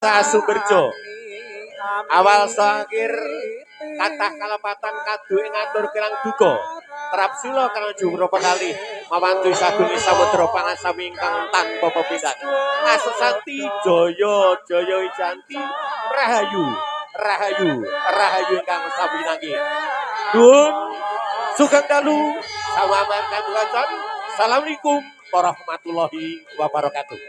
Sumberjo awal akhir kathah kalepatan kaduwe ngatur kirang duka trap sila kang jumro pekali mawantu sagung samudra pangasami ingkang tanpa pepindhan asesanti jaya jaya wijanti rahayu rahayu rahayu ingkang sabinangi nuwun sugeng dalu sawamar katuran. Assalamualaikum warahmatullahi wabarakatuh.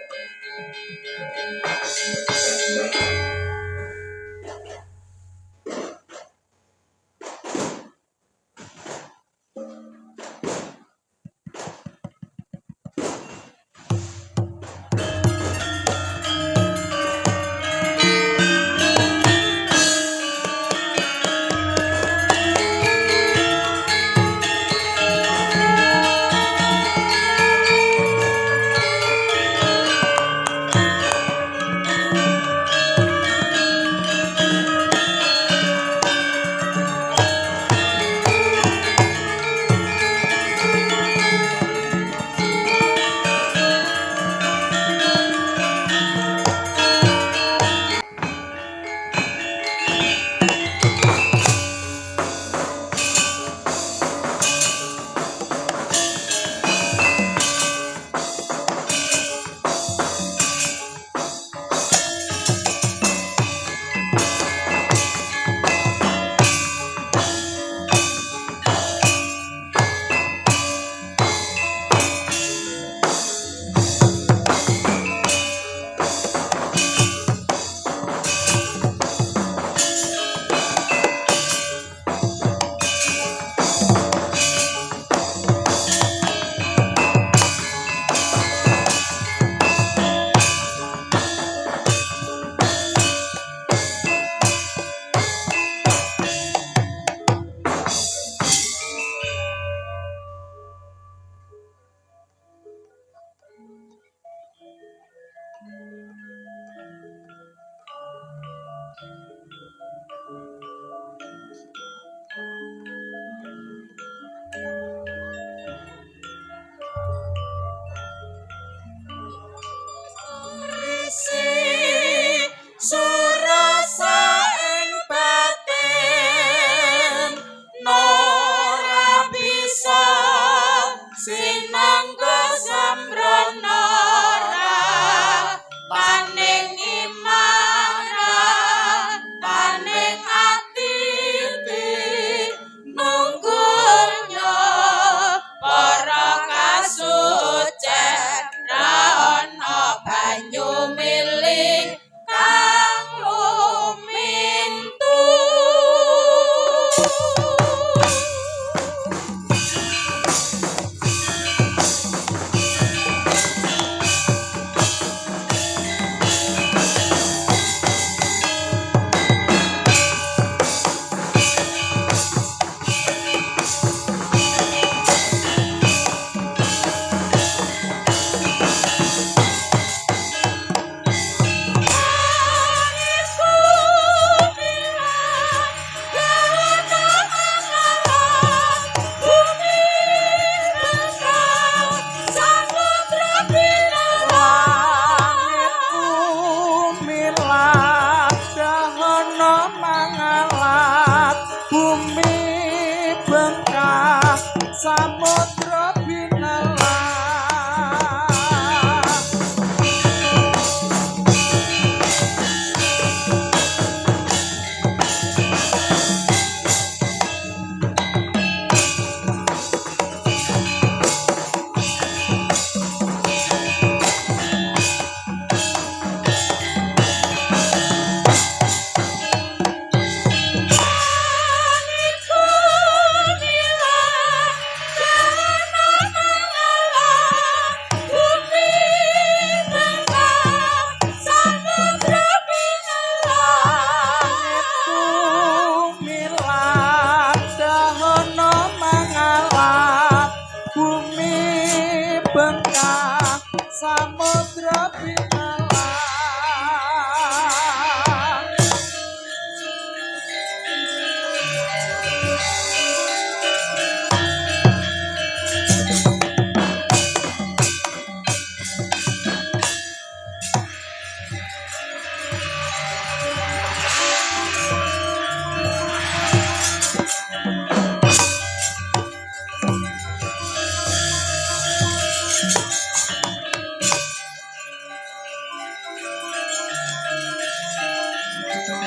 Geter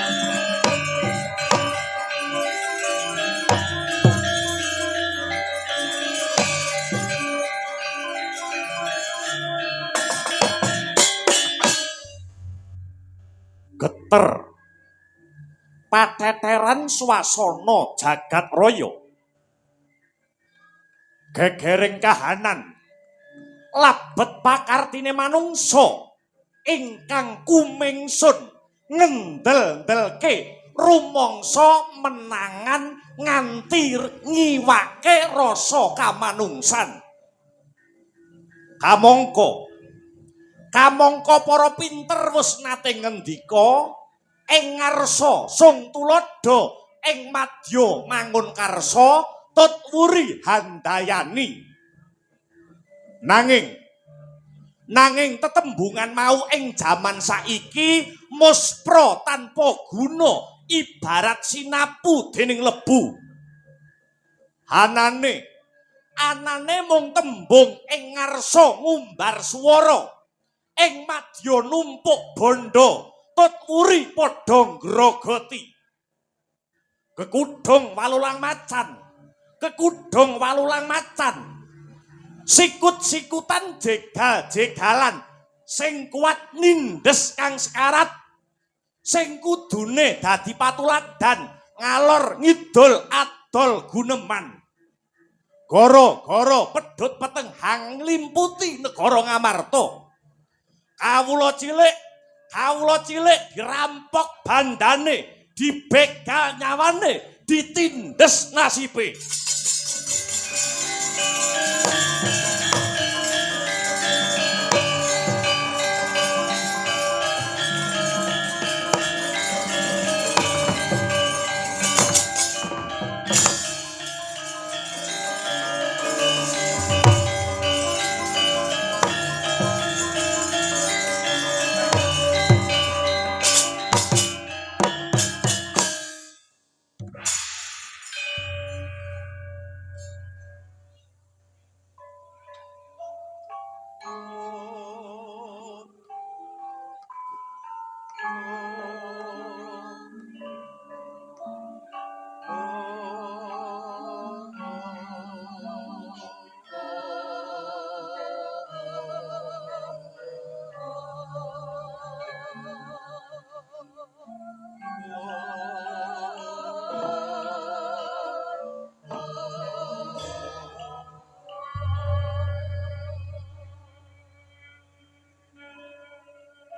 pateteran swasana jagat raya gegering kahanan labet pakartine manungsa ingkang kumingsun ngendel-ndelke rumangsa menangan nganti ngiwake rasa kamanungsan. Kamangka para pinter wis nate ngendika ing ngarsa sung tuladha ing madya mangun karsa tut wuri handayani. Nanging tetembungan mau ing jaman saiki muspra tanpa guna ibarat sinapu dening lebu. Anane mung tembung ing ngarsa ngumbar swara ing madya numpuk bondo tut wuri padha ngrogoti. Kekudung walulang macan sikut-sikutan jegal-jegalan sing kuat nindes kang sekarat sing kudune dadi patuladan ngalor ngidul adol guneman gara-gara pedhot petenghang nglimputi negara Ngamarta. Kawula cilik dirampok bandane, dibegal nyawane, ditindes nasibe.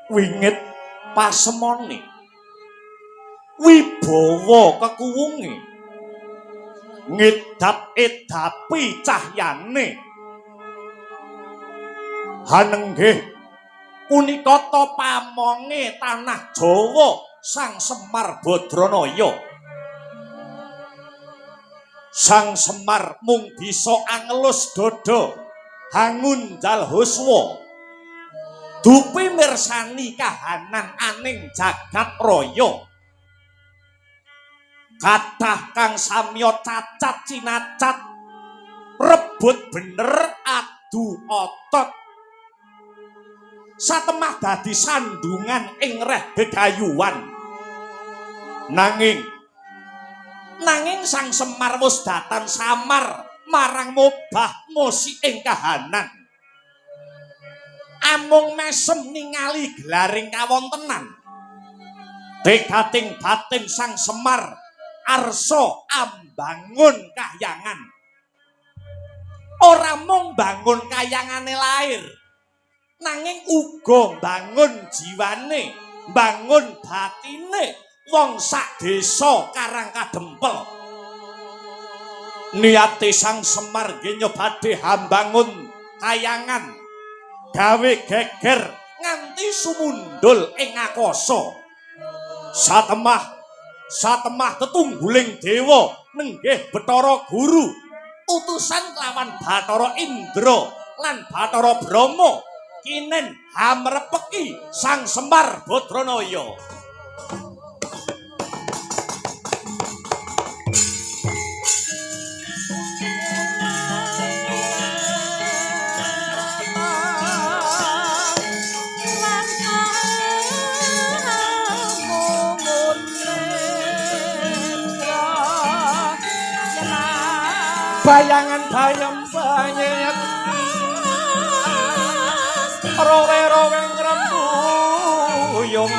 Wingit pasemone wibawa kekuwunge ngedap-edapi cahyane hanenggih punika ta pamonge tanah Jawa Sang Semar Badranaya. Sang Semar mung bisa angelus dada hangunjal huswa dupi mirsani kahanan aning jagat raya. Kathah kang samya cacat cinacat rebut bener adu otot satemah dadi sandungan ing reh gegayuhan. Nanging Sang Semar wis datan samar marang mobah musi ing kahanan. Amung mesem ningali gelaring kawontenan. Degating batin Sang Semar arsa ambangun kahyangan. Ora mung bangun kahyangane lair, nanging uga bangun jiwane, bangun batine wong sak desa Karang Kadempel. Niate Sang Semar nggih nyobade hambangun kahyangan gawe geger nganti sumundul ing akasa. Satemah tetungguling dewa nenggih Bathara Guru utusan kelawan Bathara Indra lan Bathara Brahma kinen hamrepeki Sang Semar Badranaya. bayangan bayem-bayem rowe-rowe ngrembuyung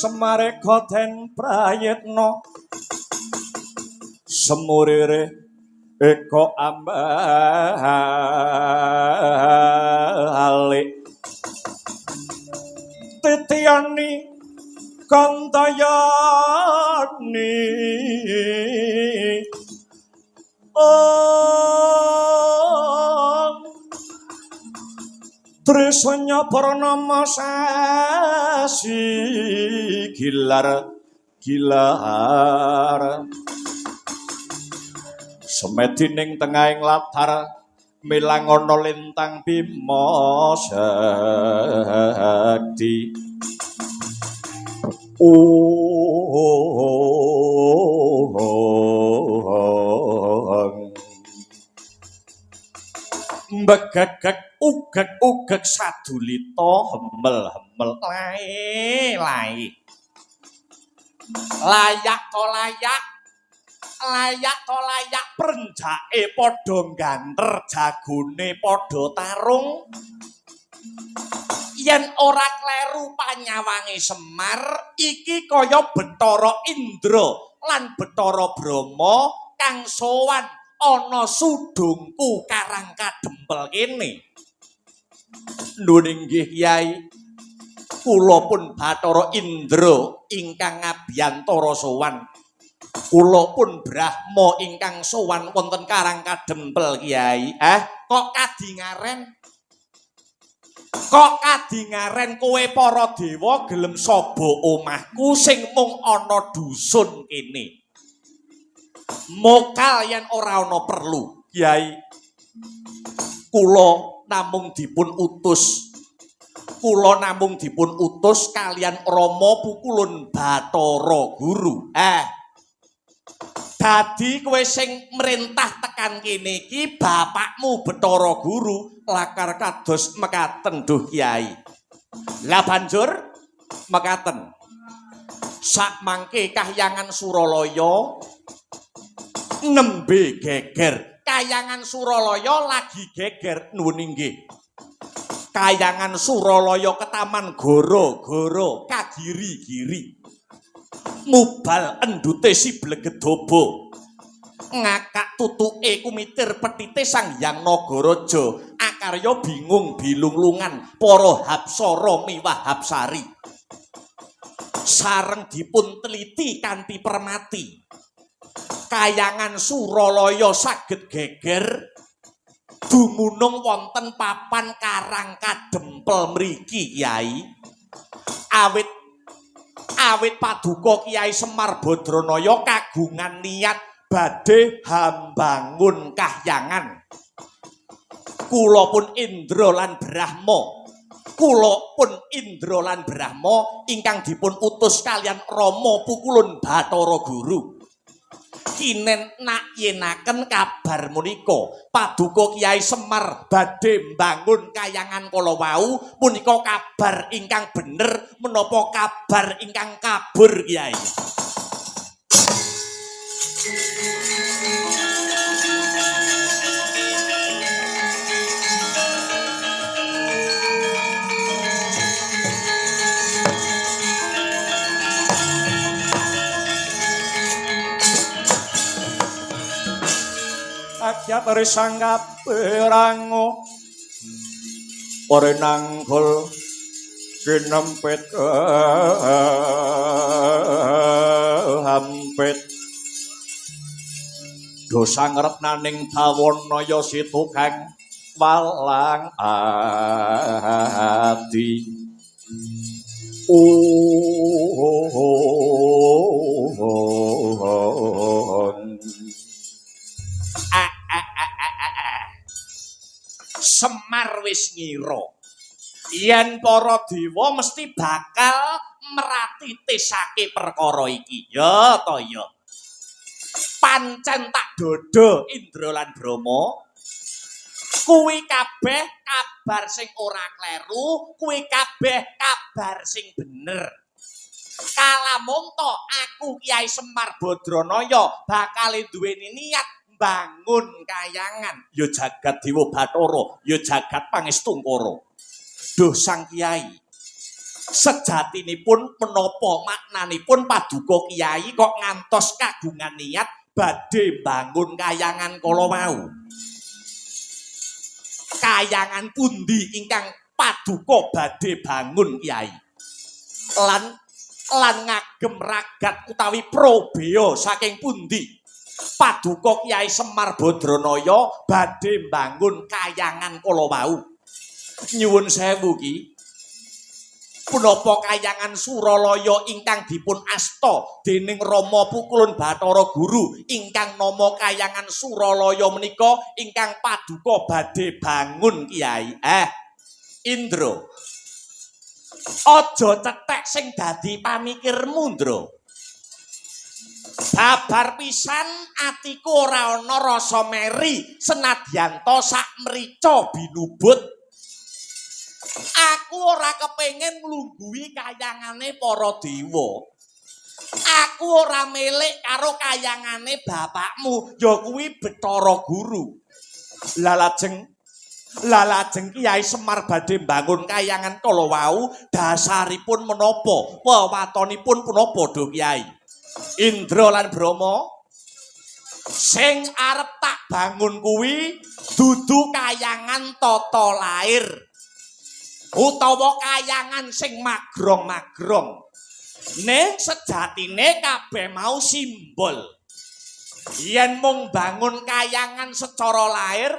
Semare koten prayetno semurire eko ambalik titiani kantayani Trisanya purnama sasi gilar semedining tengahing latar milang ana lintang Bima Sakti begegek ugek sadulita hemel lae layak prenjake padha ganter jagone padha tarung yen ora kleru panyawange Semar iki kaya Bathara Indra lan Bathara Brahma kang sowan ana sudungku Karang Kadempel kene. Nuwun inggih Kyai, kula pun Bathara Indra ingkang ngabiyantara sowan. Kula pun Brahma ingkang sowan wonten Karang Kadempel Kyai. Kok kadingaren kowe para dewa gelem saba omahku sing mung ana dusun kene. Mokal yen ora ana perlu, Kyai. Kula namung dipun utus kalian Rama Pukulun Bathara Guru. Dadi kowe sing mrentah tekan kene iki bapakmu Bathara Guru lakar kados mekaten Duh Kyai. Lah banjur mekaten. Sak mangke Kahyangan Suralaya nembe geger. Kahyangan Suralaya lagi geger nuwun inggih. Kahyangan Suralaya ketaman goro-goro kagiri-giri. Mubal endute si Blegedaba. Ngakak tutuke kumitir petite Sang Hyang Nagaraja. Akarya bingung bilunglungan para hapsara miwah hapsari. Sareng dipun teliti kanthi permati. Kahyangan Suralaya saged geger dumunung wonten papan Karang Kadempel mriki Kyai. Awit paduka Kyai Semar Badranaya kagungan niat badhe hambangun kahyangan. Kula pun Indra lan Brahma ingkang dipun utus kalian Rama Pukulun Bathara Guru. Kinen nak yenaken kabar menika paduka Kyai Semar badhe mbangun kahyangan kala wau punika kabar ingkang bener menapa kabar ingkang kabur Kyai. rakyat risang kapirango parinanggul kinempit hampit dosa ngretnaning bawana situ kang walang ati Semar wis ngira yen para dewa mesti bakal meratitisake perkara iki ya to ya pancen tak dodo Indra lan Brahma kuwi kabeh kabar sing ora kleru kuwi kabeh kabar sing bener kalamun to aku Kyai Semar Badranaya bakal duweni niat bangun kayangan ya jagat Dewa Bathara ya jagat Pangestungkara duh Sang Kyai sejatinipun menapa maknanipun paduka Kyai kok ngantos kagungan niat badhe bangun kayangan kala wau kayangan pundi ingkang paduka badhe bangun Kyai lan ngagem ragat utawi probea saking pundi paduka Kyai Semar Badranaya badhe bangun kayangan kala wau nyuwun sewu ki punapa kayangan Suralaya ingkang dipun asta dening Rama Pukulun Bathara Guru ingkang nama kayangan Suralaya menika ingkang paduka badhe bangun Kyai Indra aja cetek sing dadi pamikirmu Ndra babar pisan atiku ora ana rasa meri senadyan to sak mrica binubut aku ora kepengin nglungguhi kayangane para dewa aku ora milik karo kayangane bapakmu ya kuwi Bathara Guru lalajeng Kyai Semar badhe mbangun kayangan kala wau dasaripun menapa wewatonipun punapa Duh Kyai Indra lan Brahma sing arep tak bangun kuwi dudu kayangan tata lair utawa kayangan sing magrong-magrong ning sejatine kabeh mau simbol yen mung bangun kayangan secara lair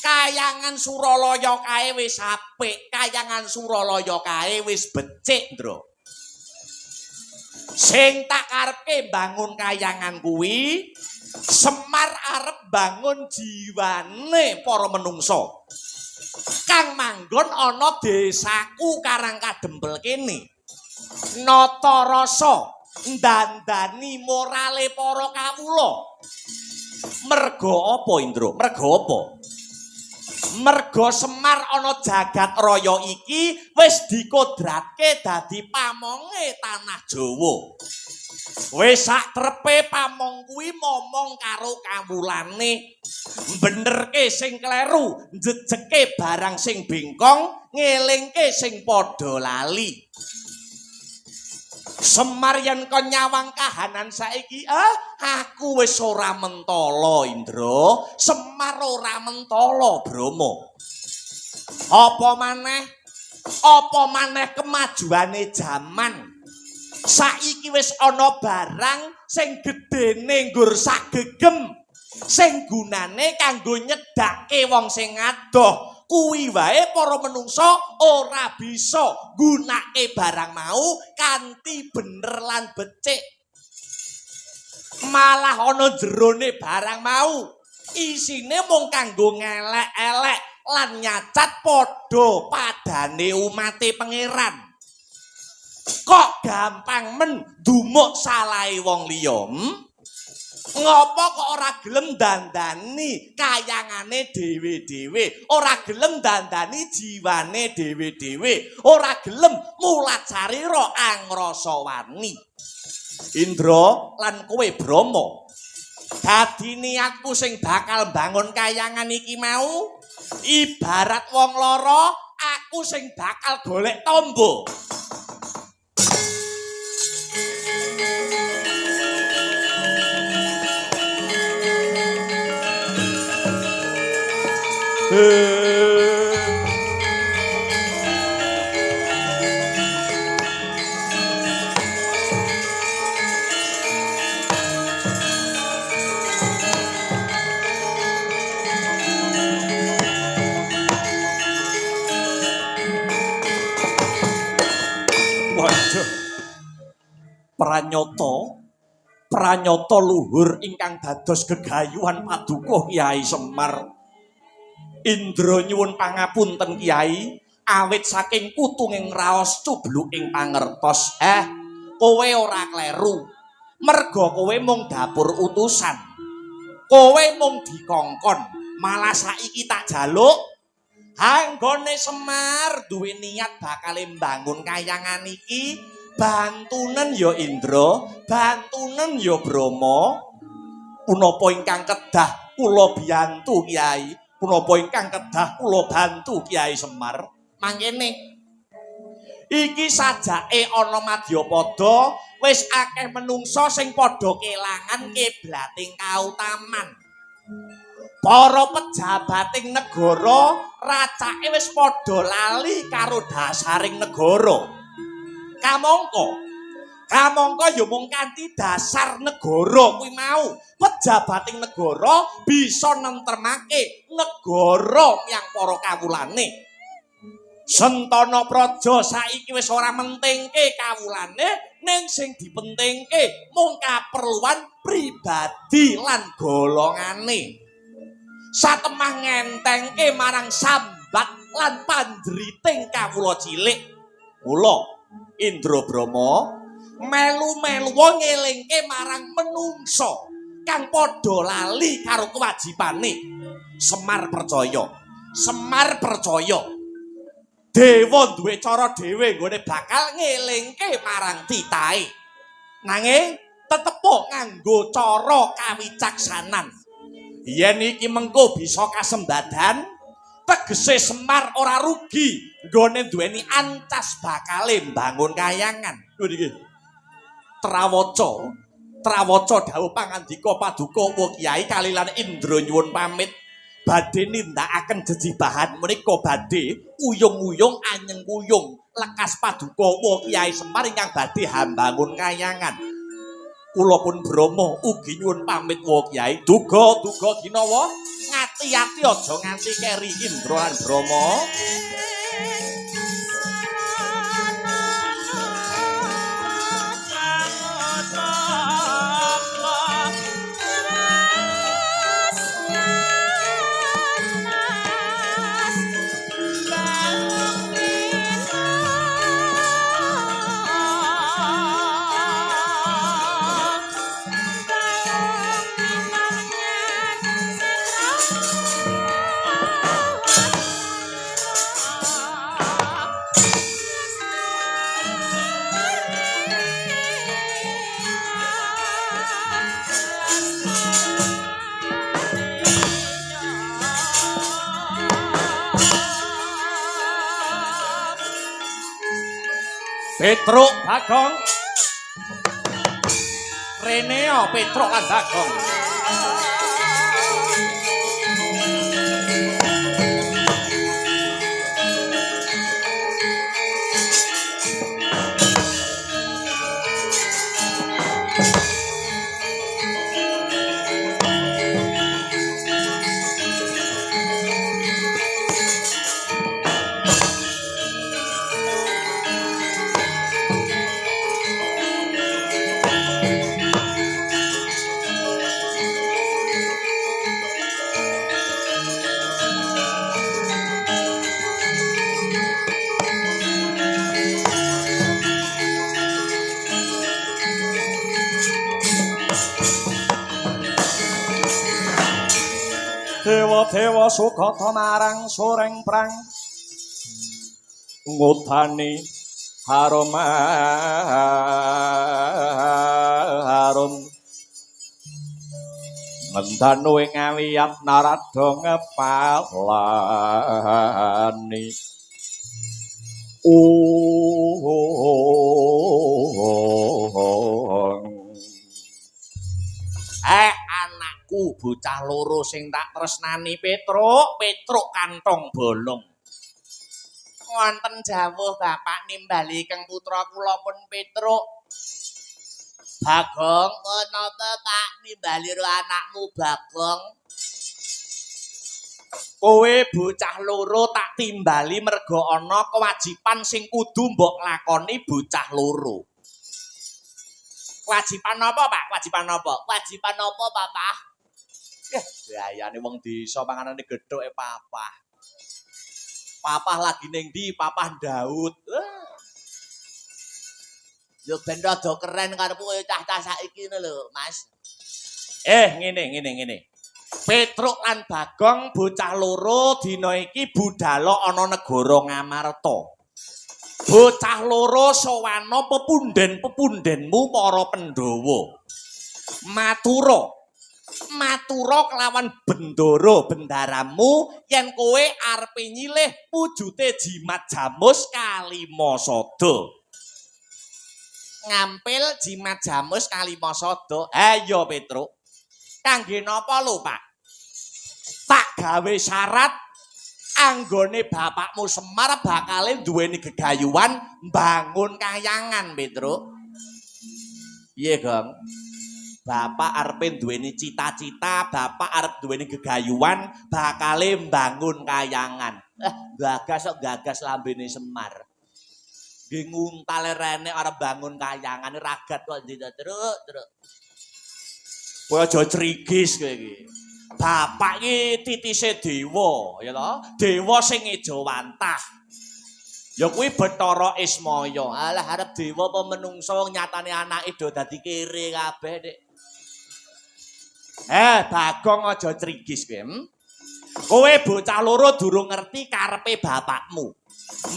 kayangan Suralaya kae wis apik kayangan Suralaya kae wis becik Ndra sing tak karepke bangun kayangan kuwi Semar arep bangun jiwane para menungsa kang manggon ana desaku Karang Kadempel kene nata rasa ndandani morale para kawula merga apa Indra merga apa merga Semar ana jagat raya iki wis dikodratke dadi pamonge tanah Jawa wis sak trepe pamong kuwi momong karo kawulane benerke sing kleru njejeke barang sing bengkong ngelingke sing padha lali Semar yen kon nyawang kahanan saiki aku wis ora mentala Indra Semar ora mentala Brahma apa maneh kemajuane jaman saiki wis ana barang sing gedene nggur sagegem sing gunane kanggo nyedhake wong sing adoh kuwi wae para menungsa ora bisa gunake barang mau kanthi bener lan becik malah ana jerone barang mau isine mung kanggo ngelek-elek lan nyacat padha padane umate pangeran kok gampang men dumuk salahe wong liya ngopo kok ora gelem dandani kayangane dhewe-dhewe ora gelem dandani jiwane dhewe-dhewe ora gelem mulat sarira angrasa warni Indra lan kowe Brahma dadi niatku sing bakal bangun kayangan iki mau ibarat wong lara aku sing bakal golek tombo Waduh, pranyata luhur ingkang dados gegayuhan Paduka Kyai Semar. Indra nyuwun pangapunten Kyai, awit saking kutunging raos cubluking pangertos. Kowe ora kleru. Merga kowe mung dapur utusan. Kowe mung dikongkon, malah saiki tak jaluk. Anggone Semar duwe niat bakal mbangun kayangan iki, bantunen ya Indra, bantunen ya Brama. Punapa ingkang kedah kula biyantu Kyai, punapa ingkang kedah kula bantu Kyai Semar. Mangkene iki sajake ana Madyapada wis akeh menungsa sing padha kelangan kiblating kautaman. Para pejabating negara racake wis padha lali karo dasaring negara. Kamangka ya mung kanthi dasar negara kuwi mau pejabating negara bisa nentremake negara yang para kawulane. Sentana Praja saiki wis ora mentingke kawulane, ning sing dipentingke mung kaperluan pribadi lan golongane. Satemah ngentengke marang sambat lan pandriting kawula cilik. Mula Indra Brama melu-melu ngelingke marang menungsa kang padha lali karo kewajibane. Semar percaya dewa duwe cara dhewe nggone bakal ngelingke marang titahe. Nanging tetep nganggo cara kawicaksanan. Yen iki mengko bisa kasembadan, tegese Semar ora rugi nggone duweni ancas bakale mbangun kayangan. Lho niki. Trawaca dawuh pangandika Paduka Wa Kyai kalilan Indra nyuwun pamit badhe nindakaken jejibahan menika badhe uyung-uyung anyeng kuyung lekas Paduka Wa Kyai Semar ingkang badhe hambangun kayangan. Kula pun Brama ugi nyuwun pamit Wa Kyai. Duga ginawa ngati-ati aja nganti keri Indra lan Brama. Petruk Bagong Reneo Petruk lan Bagong Dewa Sukata marang soreng prang ngutani harum ngendanu ing awiyat narada ngepalani anakku bocah loro sing tak tresnani Petruk, Petruk kantong bolong. Wonten jawuh Bapak nimbali keng putra kula pun Petruk. Bagong, napa Pak nimbali ro anakmu Bagong? Kowe bocah loro tak timbali merga ana kewajiban sing kudu mbok lakoni bocah loro. Kewajiban apa, Pak? Kewajiban apa? Kewajiban apa, Papa? Gayane wong desa panganane gethuk papa. Papa lagi ning ndi? Papa Daud. Yo ben rada keren karepku koyo cah-cah saiki ngono lho, Mas. Ngene. Petruk lan Bagong bocah loro dina iki budhal ana negara Ngamarta. Bocah loro sowana pepunden-pepundenmu para Pandhawa. Matura kelawan bendara-bendaramu yen kowe arepe nyilih wujute jimat jamus Kalimasada. Ngampil jimat jamus Kalimasada. Ayo Petruk. Kangge napa lho, Pak? Tak gawe syarat anggone bapakmu Semar bakale duweni gegayuhan mbangun kahyangan, Petruk. Piye, Gong? Bapak arepe duweni cita-cita, bapak arep duweni gegayuhan bakale mbangun kahyangan. Gagas lambene Semar. Nggih nguntal rene arep bangun kahyangan ragat kok Truk. Kowe aja crigis kowe iki. Bapak iki titise dewa, ya to? Dewa sing ejawantah. Ya kuwi Bathara Ismaya. Alah arep dewa apa menungso nyatane anake do dadi kere kabeh, Dik. Bagong aja crigis kowe. Kowe bocah loro durung ngerti karepe bapakmu.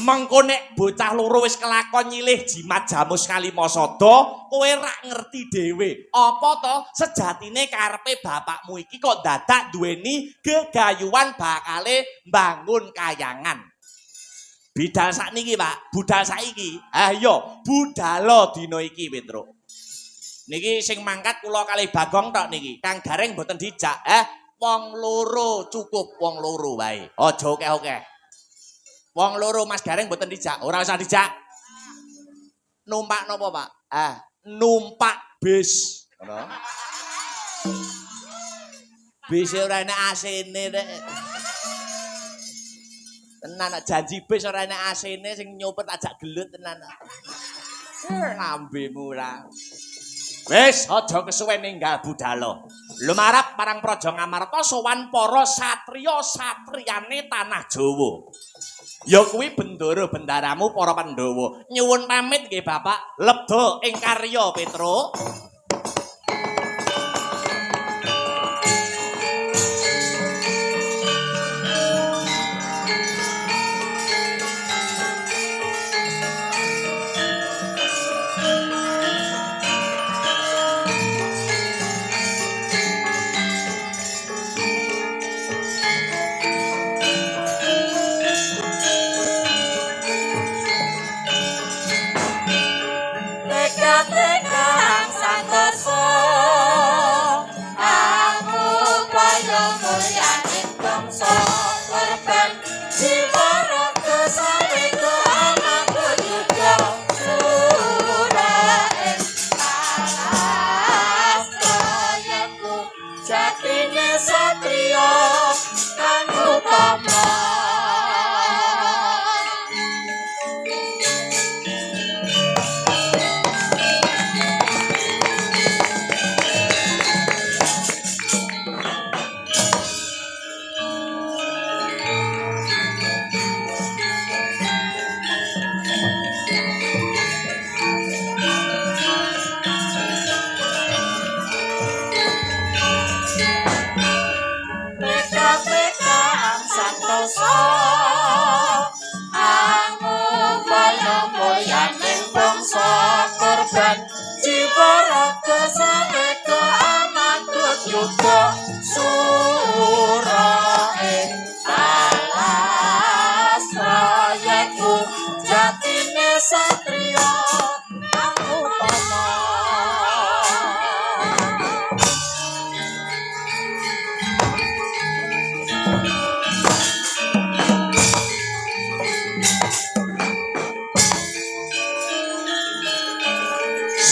Mengko nek bocah loro wis kelakon nyilih jimat jamus Kalimasada, kowe rak ngerti dhewe. Apa to sejatine karepe bapakmu iki kok dadak duweni gegayuhan bakale mbangun kahyangan. Bidal sakniki, Pak, budal saiki. Ayo, budala dina iki, Petruk. Niki sing mangkat kula kalih Bagong tok niki. Kang Gareng mboten dijak, wong loro cukup wong loro wae. Aja akeh-akeh. Wong loro Mas Gareng mboten dijak, ora usah dijak. Numpak napa, Pak? Numpak bis. Ngono. Bis ora enek AC-ne, Nek. Tenan janji bis ora enek AC-ne sing nyopet ajak gelut tenan. Lambemu ora. Wis aja kesuwen ninggal budala. Lumarap parang Praja Ngamarta sowan para satriya-satriyane tanah Jawa. Ya kuwi bendara-bendaramu para Pandhawa. Nyuwun pamit nggih Bapak, lebda ing karya Petruk. Teka-teka sang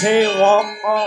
sewaka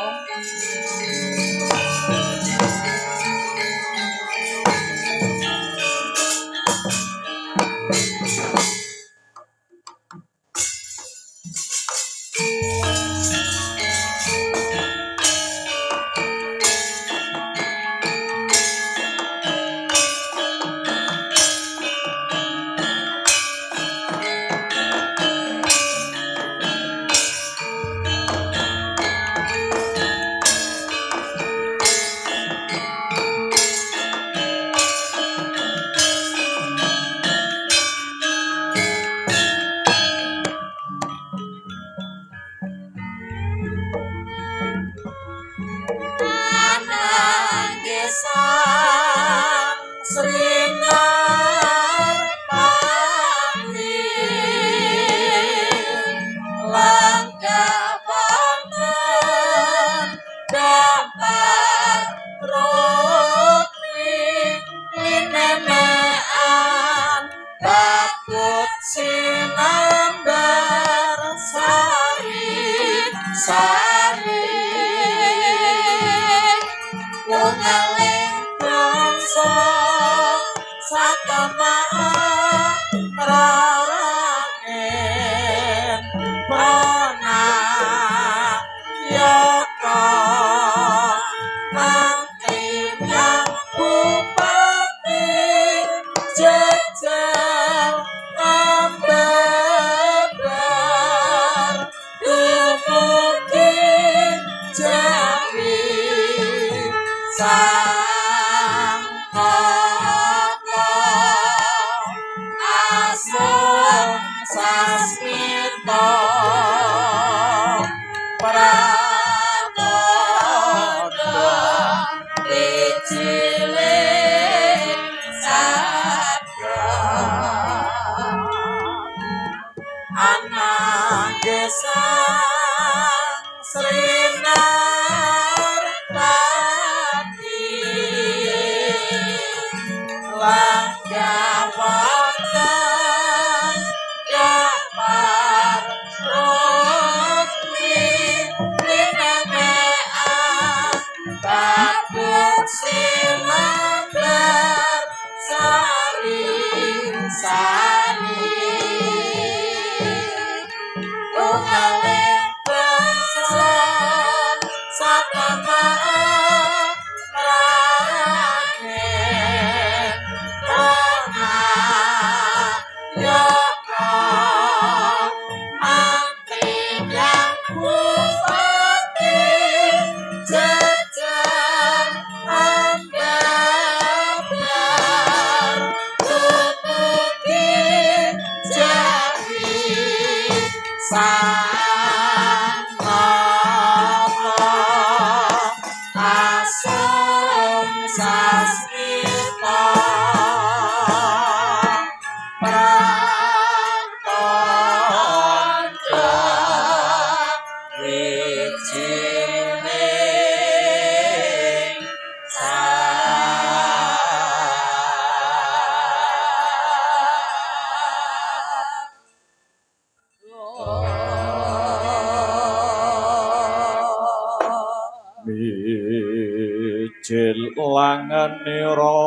mijil langenira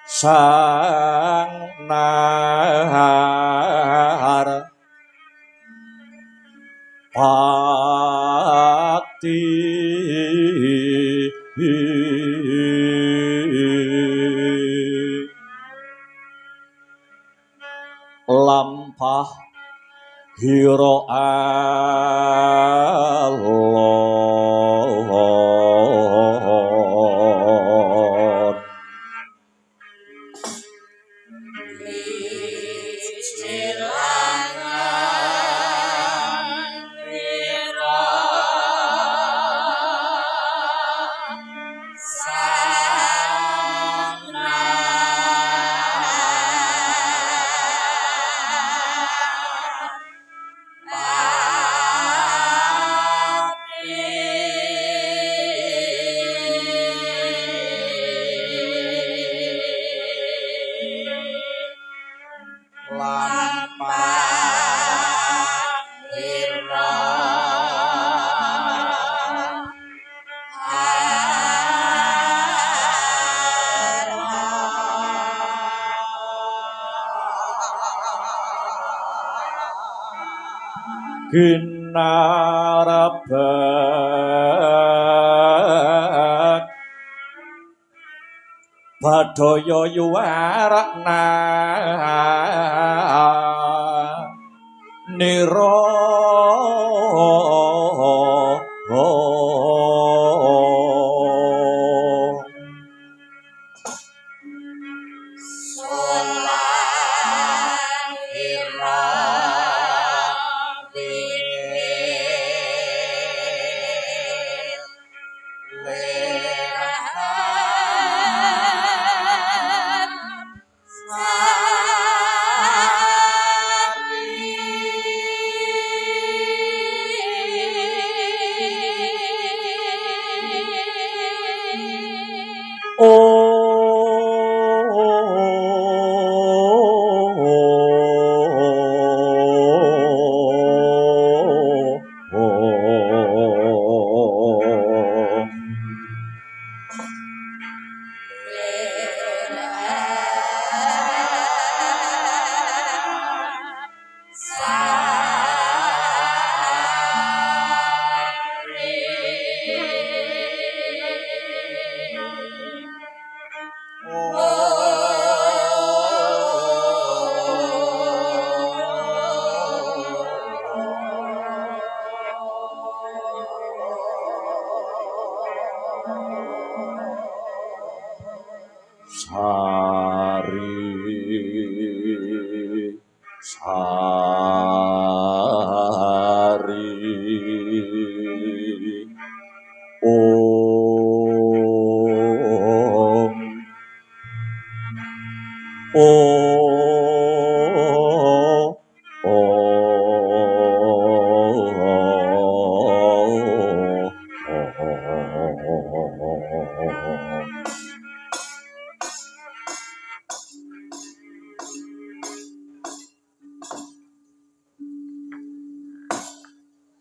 sang nahar pati lampah hira alon ginarabat badaya yuwarna nira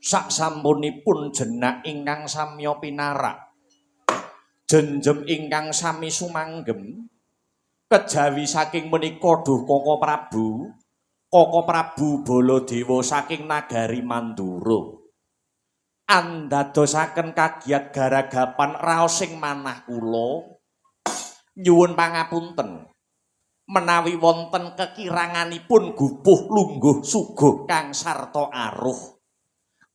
Saksampunipun jenak ingkang samya pinarak jenjem ingkang sami sumanggem kejawi saking menika duh Koko Prabu Baladewa saking nagari Mandura andadosaken kagiat garagapan raosing manah kula nyuwun pangapunten menawi wonten kekiranganipun gupuh lungguh suguh kang sarta aruh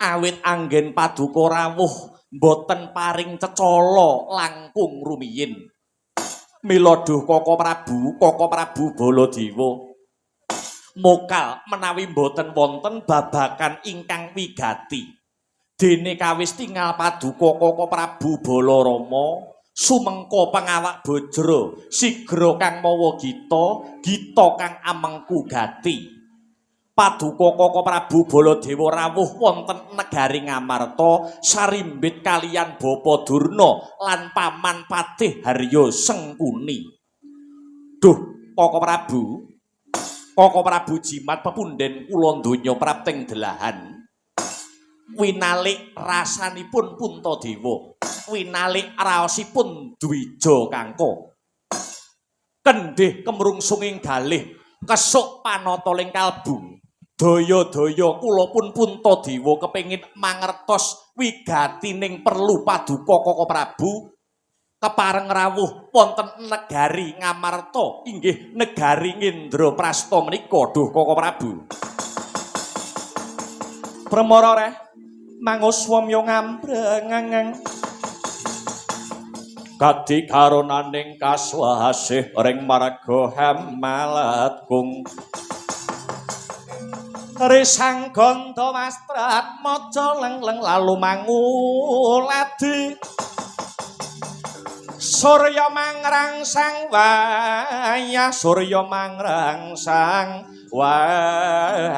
awit anggen paduka rawuh boten paring cecala langkung rumiyin mila duh Koko Prabu Baladewa mokal menawi boten wonten babagan ingkang wigati dene kawis tingal paduka Koko Prabu Balarama sumengko pengawak bajra sigra kang mawa gita kang amengku gati paduka Koko Prabu Baladewa rawuh wonten negari Ngamarta sarimbit kaliyan Bapa Durna lan Paman Patih Harya Sengkuni. Duh Koko Prabu jimat pepunden kula donya prapting delahan. Winalik rasanipun Puntadewa, winalik raosipun Dwija Kangka. Kendhih kemrungsunging galih kesuk panataling kalbu. Daya-daya kula pun Puntadewa kepengin mangertos wigatining perlu paduka Koko Prabu kepareng rawuh wonten negari Ngamarta inggih negari Ngendraprasta menika duh Koko Prabu. Premara reh manguswamya ngambreng kadi karonaning kaswasih ring marga Hemalatgung Risang Ganda Mastrat maca leng-leng lalu manguladi Surya mangrangsang wayah Surya mangrangsang wayah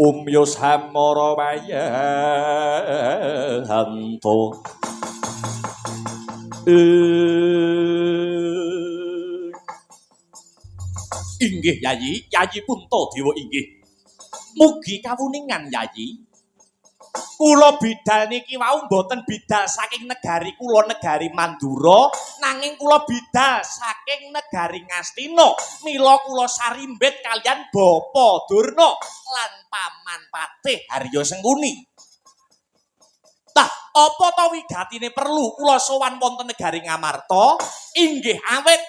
Umyus hamara wayahanto Inggih Yayi Puntadewa inggih. Mugi kawuningan Yayi. Kula bidal niki wau mboten bidal saking negari kula negari Mandura nanging kula bidal saking negari Ngastina. Mila kula sarimbit kalian Bapa Durna lan Paman Patih Harya Sengkuni. Tah, apa ta wigatine perlu kula sowan wonten negari Ngamarta? Inggih awit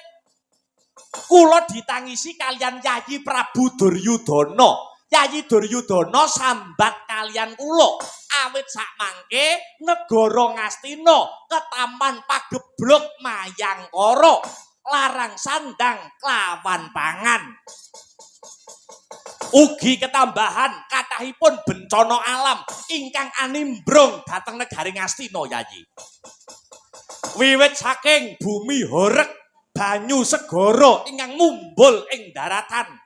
kula ditangisi kalian Yayi Prabu Duryudana. Yayi Duryudana sambat kalian kula. Awit sak mangke negara Ngastina ketaman pagebluk mayangkara larang sandang klawan pangan. Ugi ketambahan kathahipun bencana alam ingkang animbrung dhateng negari Ngastina Yayi. Wiwit saking bumi horeg banyu segara ingkang mumbul ing daratan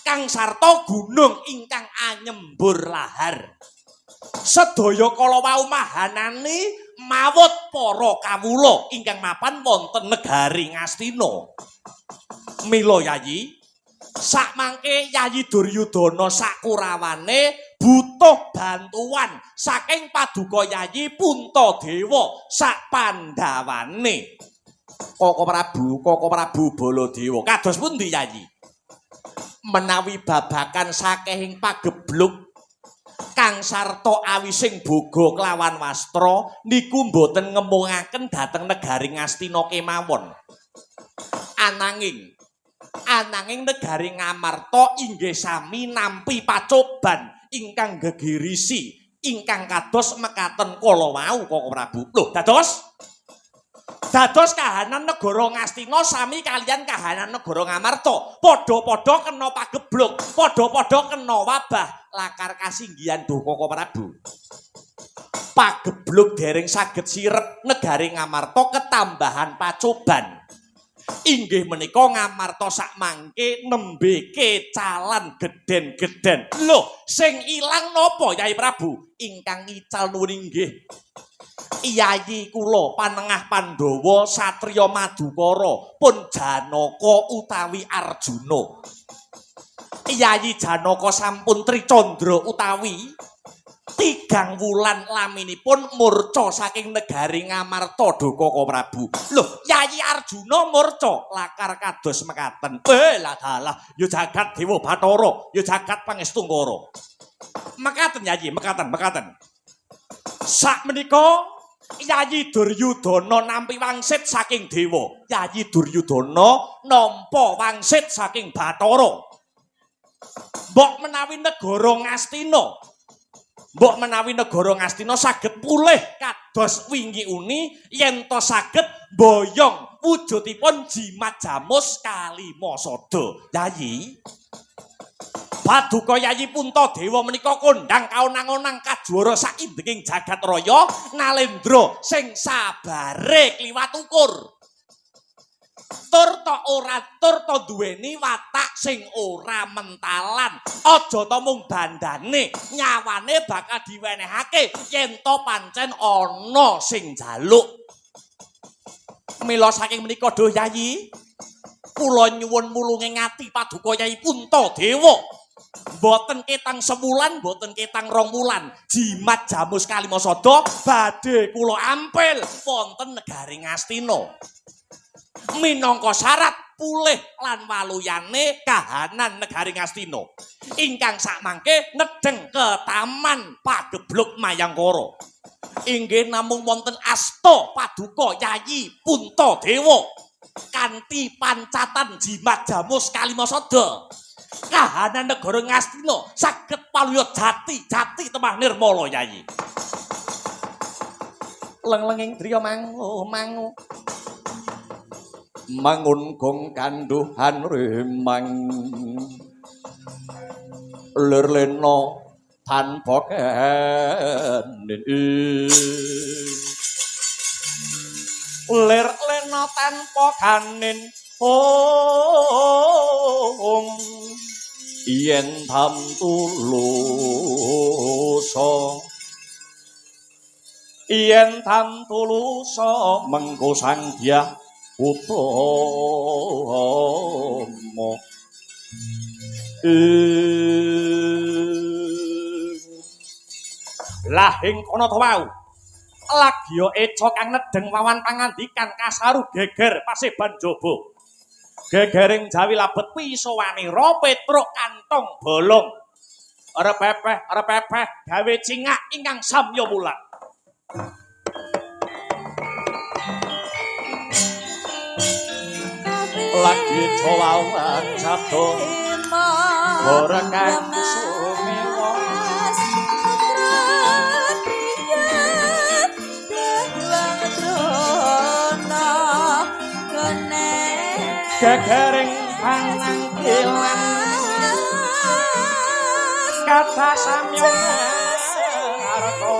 kang sarta gunung ingkang anyembur lahar. Sedaya kala wau mahanani mawut para kawula ingkang mapan wonten negari Ngastina. Mila Yayi, sakmangke Yayi Duryudana sakurawane butuh bantuan saking Paduka Yayi Puntadewa sak Pandhawane. Koko Prabu Baladewa. Kados pundi Yayi? Menawi babakan sakehing pagebluk kang sarta awising boga klawan wastra niku mboten ngemungaken dhateng negari Ngastina kemawon. Ananging negari Ngamarta inggih sami nampi pacoban ingkang gegirisi ingkang kados mekaten kala wau Koko Prabu. Lho, dados kahanan negara Ngastina sami kalian kahanan negara Ngamarta. Padha-padha kena pagebluk, padha-padha kena wabah lakar kasinggihan Duh Koko Prabu. Pagebluk dereng saged sirep negari Ngamarta ketambahan pacoban. Inggih menika Ngamarta sakmangke nembe kecalan geden-geden. Lho, sing ilang napa Yayi Prabu? Ingkang ngical nuwun inggih Yayi kula Panengah Pandhawa Satriya Madukara pun Janaka utawi Arjuna. Yayi Janaka sampun tricandra utawi 3 wulan laminipun murca saking negari Ngamarta Duh Koko Prabu. Lho, Yayi Arjuna murca lakar kados mekaten. Lah dalah, ya jagat Dewa Bathara, ya jagat Pangestungkara. Mekaten Yayi, mekaten. Sak menika Yayi Duryudana nampi wangsit saking dewa. Yayi Duryudana nampa wangsit saking Bathara. Mbok menawi negara Ngastina saged pulih kados wingi uni yen to saged boyong wujudipun jimat jamus Kalimasada. Yayi Paduka Yayi Puntadewa menika kondhang kaonang-onang kajuara saindenging jagat raya Nalendra sing sabare kliwat ukur. Tur to duweni watak sing ora mentalan. Aja to mung bandane, nyawane bakal diwenehake yen to pancen ana sing njaluk. Mila saking menika Duh Yayi, kula nyuwun mulunge ngati Paduka Yayi Puntadewa. Mboten ketang sebulan, mboten ketang 2 wulan. Jimat jamus Kalimasada badhe kula ampil wonten negari Ngastina. Minangka syarat pulih lan waluyane kahanan negari Ngastina. Ingkang sakmangke nedheng ke taman pagebluk mayangkara. Inggih namung wonten asta Paduka Yayi Puntadewa kanthi pancatan jimat jamus Kalimasada. Kahanan negara Ngastina saged paluya jati temah nirmala Yayi. Leng-lenging driya mangu mangun gong kanduhan remang lerlena tanpa kenen lerlena tanpa kanen yen tam tulusa mengko sanggyah utama Lah ing kono to wau. Lagya eca kang nedeng wawan pangandikan kasaru geger Paseban Jaba. Gegering Jawi labet wisowani ro Petruk kantong bolong. Arep-epeh gawe cingak ingkang samya mulat. Lagi cowawang jatuh ora kang sumiwa gegering panangkilan kata samyana arto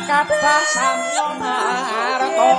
kata samyana arto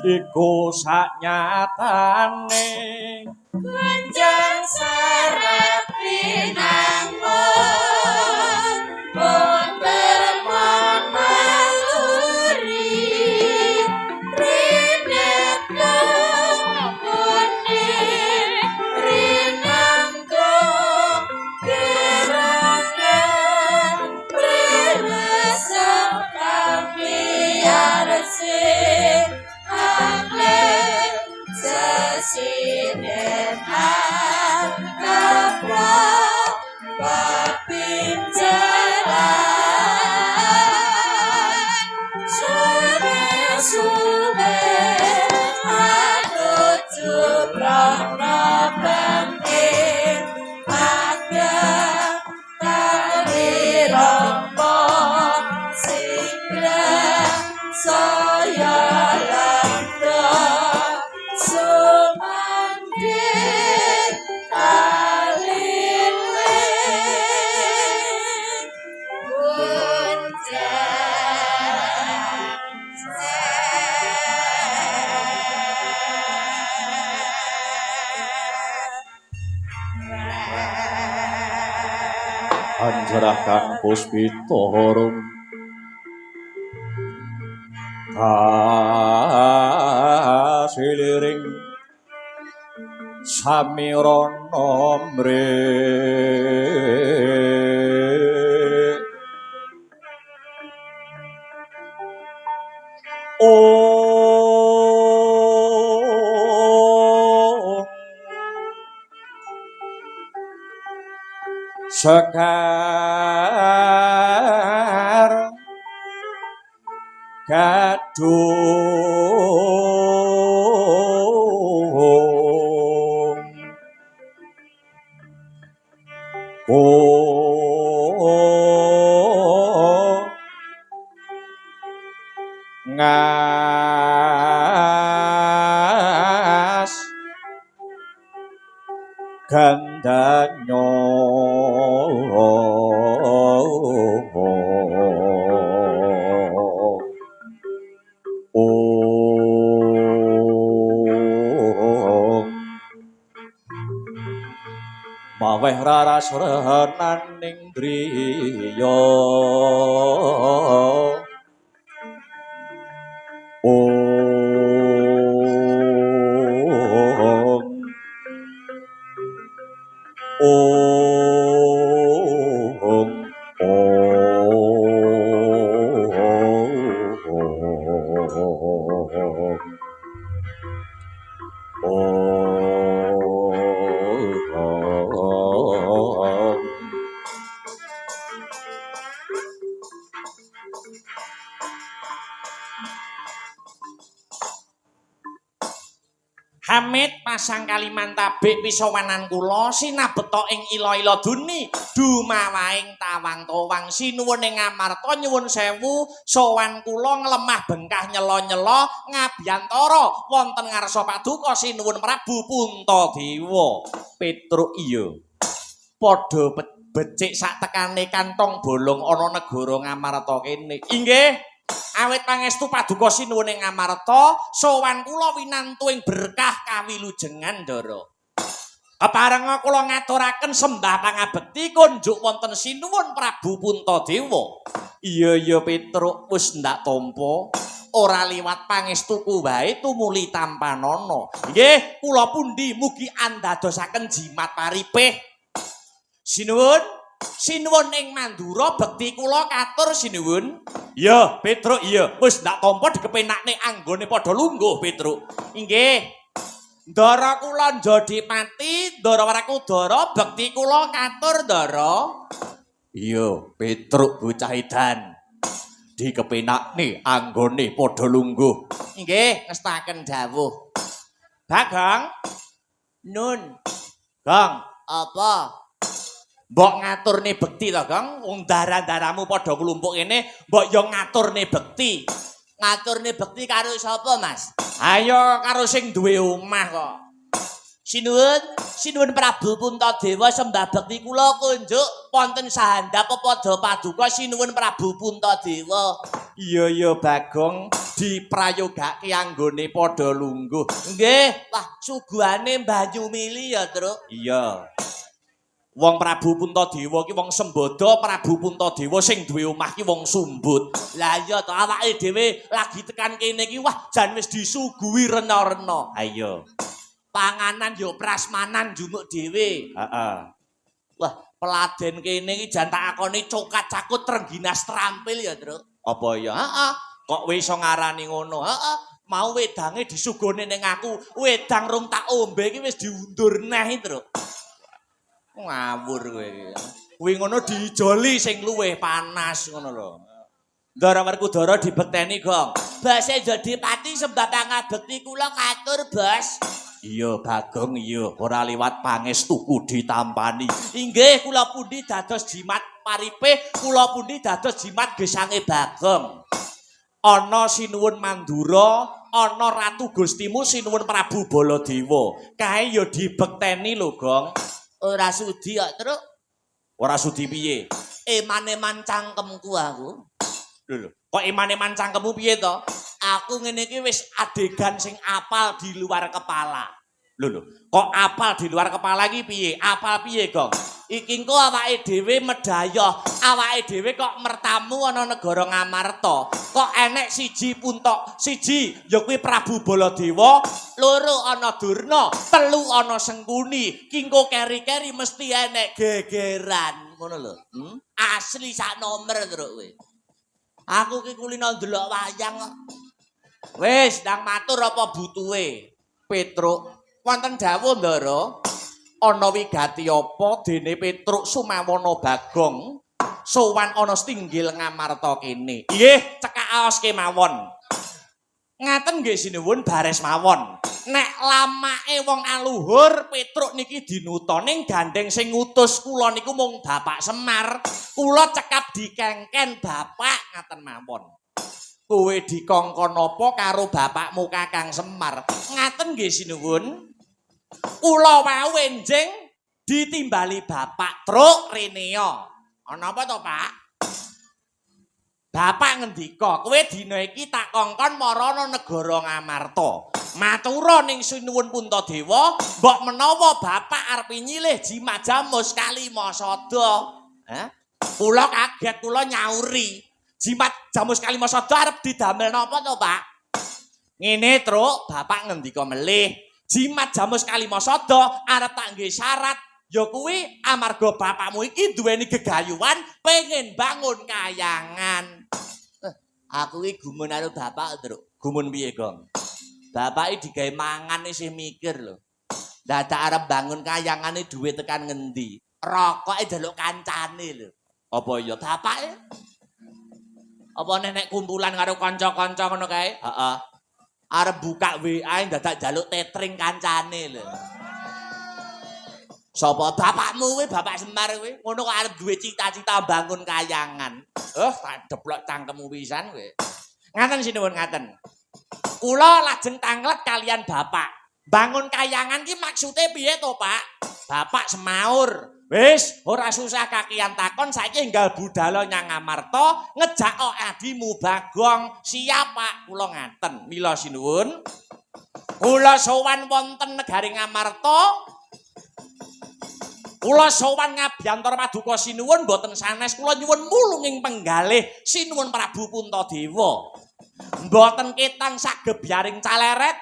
iku saknyatane Kanjeng sarep pinangun pun bermanuri rinet kemuni rinanggung gerangan beresep kami arsik sesinen apa papinceran sune adut jubrana bangkit agak kali rompo sigra saya langgang sumandit kaliling anjerakan puspitorum kasiliring samirana mre sekar gadung ngas gandanya maweh raras renaning driya Pamit pasang Kalimantabik pisowanan kula sinabeta ing ila-ila duni dumawaing tawang towang sinuwun ing ngamarta nyuwun sewu sowan kula nglemah bengkah nyela-nyela ngabiyantara wonten ngarsa paduka sinuwun Prabu Puntadewa. Petruk iya. Padha becik sak tekane kantong bolong ana negara Ngamarta kene. Inggih. Awit pangestu paduka sinuwun ing Ngamarta sowan kula winantu ing berkah kawilujengan Ndara. Keparenga kula ngaturaken sembah pangabekti kunjuk wonten sinuwun Prabu Puntadewa. Iya Petruk wis ndak tampa ora liwat pangestuku wae tumuli tampanana. Nggih kula pundi mugi andadosaken jimat paripih. Sinuwun ing Mandura bekti kula katur sinuwun. Iya, Petruk iya. Wis ndak tampa dikepenakne anggone padha lungguh, Petruk. Inggih. Ndara kula Njodipati, Ndara Warakudara bekti kula katur, Ndara. Iya, Petruk bocah edan. Dikepenakne anggone padha lungguh. Inggih, ngestaken dawuh. Bagong. Nun. Gong, apa? Mbok ngaturne bekti to, Gong. Wong darah-darahmu padha klumpuk kene, mbok yo ngaturne bekti. Ngaturne bekti karo sapa, Mas? Ayo karo sing duwe omah kok. Sinuwun Prabu Puntadewa sembah bekti kula kunjuk wonten sahandhap padha paduka sinuwun Prabu Puntadewa. Iya Bagong diprayogake anggone padha lungguh. Nggih, wah suguhane banyu mili ya, Truk. Iya. Wong Prabu Puntadewa ki wong Sembada, Prabu Puntadewa sing duwe omah ki wong Sumbut. Lah iya to awake dhewe lagi tekan kene ki wah jan wis disuguhi rena-rena. Ayo. Panganan yo prasmanan njumuk dhewe. Heeh. Wah, peladen kene iki jan tak akoni cokat cakut Trengginas trampil ya, Truk. Apa ya? Heeh. Kok wis iso ngarani ngono? Heeh. Mau wedange disugone ning aku, wedang rung tak ombe iki wis diundur neh, Truk. Ngawur kowe. Kuwi ngono diijoli sing luwih panas ngono lho. Ndara Werkudara dibekteni, Gong. Base Njodipati sembah pangabekti kula katur, Bos. Iya, Bagong iya, ora liwat pangestuku ditampani. Inggih, kula pundi dados jimat paripih, kula pundi dados jimat gesange Bagong. Ana sinuwun Mandura, ana Ratu Gustimu sinuwun Prabu Baladewa. Kae ya dibekteni lho, Gong. Ora sudi kok, Truk. Ora sudi piye? Eman-eman cangkemku aku. Lho, kok eman-eman cangkemmu piye to? Aku ngene iki wis adegan sing apal di luar kepala. Lho, kok apal di luar kepala iki piye? Apal piye, Gong? Iki engko awake dhewe medhayoh, awake dhewe kok mertamu ana negara Ngamarta. Kok enek siji ya kuwi Prabu Baladewa, loro ana Durna, telu ana Sengkuni. Kingko keri-keri mesti enek gegeran, ngono lho. Asli sak nomer Truk kowe. Aku ki kulino ndelok wayang kok. Wis, ndang matur apa butuhe? Petruk, wonten dawuh Ndara. Ana wigati apa dene Petruk Sumawana Bagong sowan ana Stinggil Ngamarta kene. Nggih, cekak aos kemawon. Ngaten nggih sinuwun bares mawon. Nek lamake wong aluhur Petruk niki dinuta ning gandeng sing ngutus kula niku mung Bapak Semar. Kula cekap dikengken Bapak ngaten mawon. Kowe dikongkon apa karo bapakmu Kakang Semar? Ngaten nggih sinuwun. Kula wae enjing ditimbali Bapak Truk Renea. Ana apa to, Pak? Bapak ngendika, kowe dina iki tak kongkon marana negara Ngamarta. Matura ning sinuwun Puntadewa, mbok menawa Bapak arep nyilih jimat jamus Kalimasada. Hah? Kula kaget, kula nyauri. Jimat jamus Kalimasada arep didamel napa to, Pak? Ngene, Truk, Bapak ngendika melih. Jimat jamus Kalimasada arep tak nggih syarat ya kuwi amarga bapakmu iki duweni gegayuhan pengen bangun kayangan. Aku iki gumun karo bapak, Truk. Gumun piye, Gong? Bapak iki digawe mangan isih mikir lho. Dadak arep bangun kayangane duwe tekan ngendi? Rokoke njaluk kancane lho. Apa ya bapake? Apa nenek kumpulan karo kanca-kanca ngono kae? Heeh. Arep buka WA dadak jaluk tethering kancane lho. Sapa bapakmu kuwi, Bapak Semar kuwi? Ngono kok arep duwe cita-cita bangun kayangan. Tak deplok cangkemmu pisan kowe. Ngaten sinuwun ngaten. Kula lajeng tanglet kalian Bapak. Bangun kayangan ki maksude piye to, Pak? Bapak semaur. Wis, ora susah kakian takon, saiki enggal budal Nyang Amarta ngejak adimu Bagong. Siap, Pak. Kula ngaten. Mila sinuwun. Kula sowan wonten negari Ngamarta. Kula sowan ngabiyantara paduka sinuwun boten sanes kula nyuwun mulunging penggalih sinuwun Prabu Puntadewa. Mboten ketang sagebyaring caleret.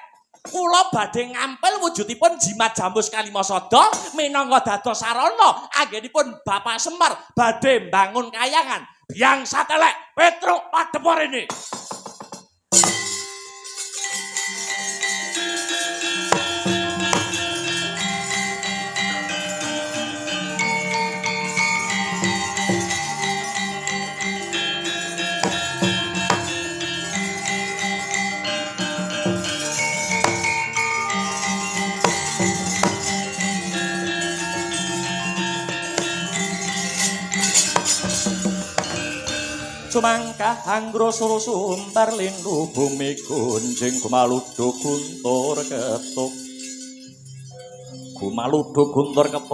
Kula badhe ngampil wujudipun jimat Jambus Kalimasada minangka dados sarana anggenipun Bapak Semar badhe mbangun kayangan. Biang satelek Petruk Padepor ini. Sumangkah anggro suruh sumbar linggu bumi kunjing kumaludo guntur ketuk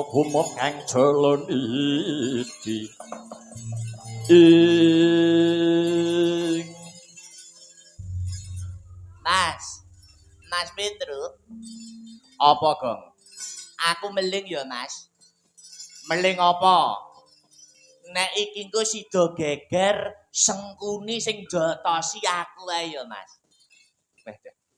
humop kang jolon iki Mas Petruk, apa Gong? aku meling ya Mas. Meling apa? Nek iki engko sida geger sengkuni sing jotosi aku ae ya Mas.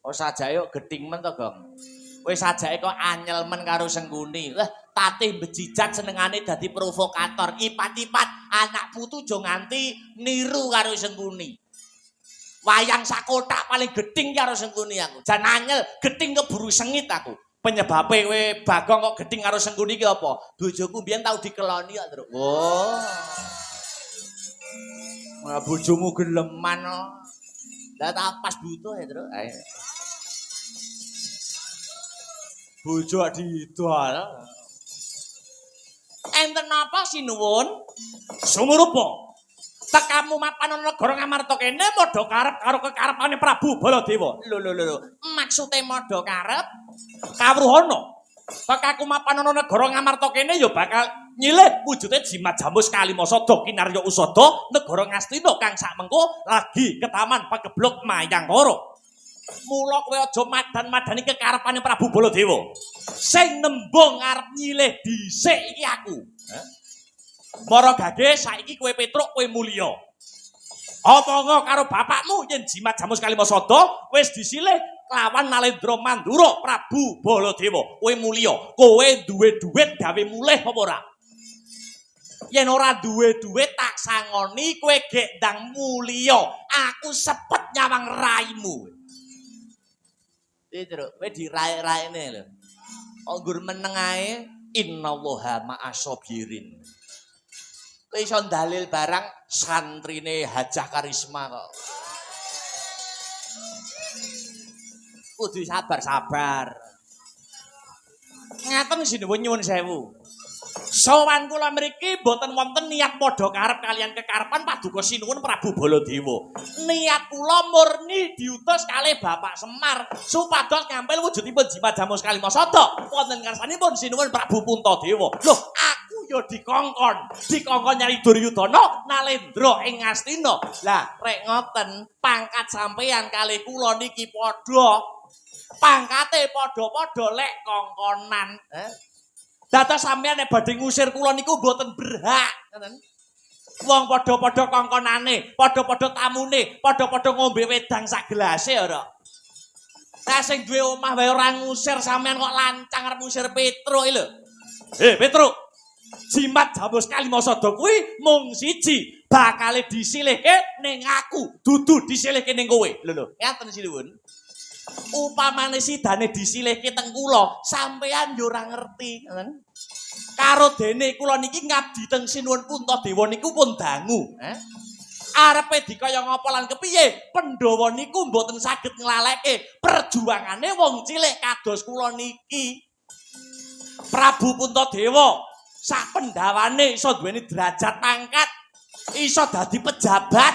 Oh sajake kok gething men to Gong. Kowe sajake kok anyel men karo Sengkuni. Wah, tatih bejijat senengane dadi provokator. Ipat-ipat anak putu jo nganti niru karo Sengkuni. Wayang sakotak paling gething karo Sengkuni aku. Jan anyel gething keburu sengit aku. Penyebabe kowe Bagong kok gething karo Sengkuni ki apa? Bojoku mbiyen tau dikeloni kok, Truk. Oh. Wah, bojomu geleman kok. Lah tak pas butuh ya, Truk. Ayo. Bojo didol. Enten napa sinuwun? Sumurupa. Tekamu mapan ana negara Ngamarta kene padha karep karo kekarepane Prabu Baladewa. Lho. Maksude padha karep kawruhana. Tekaku mapan ana negara Ngamarta kene ya bakal nyilih wujude jimat Jambus Kalimasada kinarya usada negara Ngastina kang sakmengko lagi ketaman pageblok Mayangkara. Mula kowe aja madan-madani kekarepane Prabu Baladewa. Sing nembung arep nyilih dhisik iki aku. Mara gage saiki kowe Petruk kowe mulya. Omong karo bapakmu yen jimat Jambus Kalimasada wis disilih lawan Nalendra Mandura Prabu Baladewa. Kowe mulya, kowe duwe dhuwit gawe mulih apa ora? Yen ora duwe dhuwit tak sangoni kowe gek ndang mulya. Aku sepet nyawang raimu. Petruk, kowe diraek-raekne lho. Anggur meneng ae innallaha ma'asabirin. Kowe iso dalil barang Santrine Hajah Karisma kok. kudu sabar-sabar. Ngaten sinuwun nyuwun sewu. Sowan kula mriki boten wonten niat padha karep kalian kekarepan paduka sinuwun Prabu Baladewa. Niat kula murni diutus kalih Bapak Semar supados ngampil wujudipun jimat Jambus Kalimasada wonten ngarsanipun sinuwun Prabu Puntadewa. Loh, aku ya dikongkon nyari Duryudana Nalendra ing Ngastina. Lah, rek ngoten, pangkat sampeyan kalih kula niki padha. Pangkate padha-padha lek kongkonan. Dados sampeyan nek badhe ngusir kula niku mboten berhak, ngoten. Wong padha-padha kongkonane, padha-padha tamune, padha-padha ngombe wedang sak gelase ora. Lah sing duwe omah wae ora ngusir sampeyan kok lancang arep ngusir Petruk lho. Petruk. Jimat Jambus Kalimasada kuwi mung siji, bakal disilihke ning aku, dudu disilihke ning kowe. Lho, ngaten sinuwun. Upamane sidane disilihke teng kula, sampeyan yo ora ngerti, ngoten. Karo dene kula niki ngabdi teng Sinuwun Puntadewa niku pun dangu, Arepe dikaya ngapa lan kepiye? Pandhawa niku mboten saged nglaleke perjuangane wong cilik kados kula niki. Prabu Puntadewa sak pendhawane iso duweni derajat pangkat, iso dadi pejabat.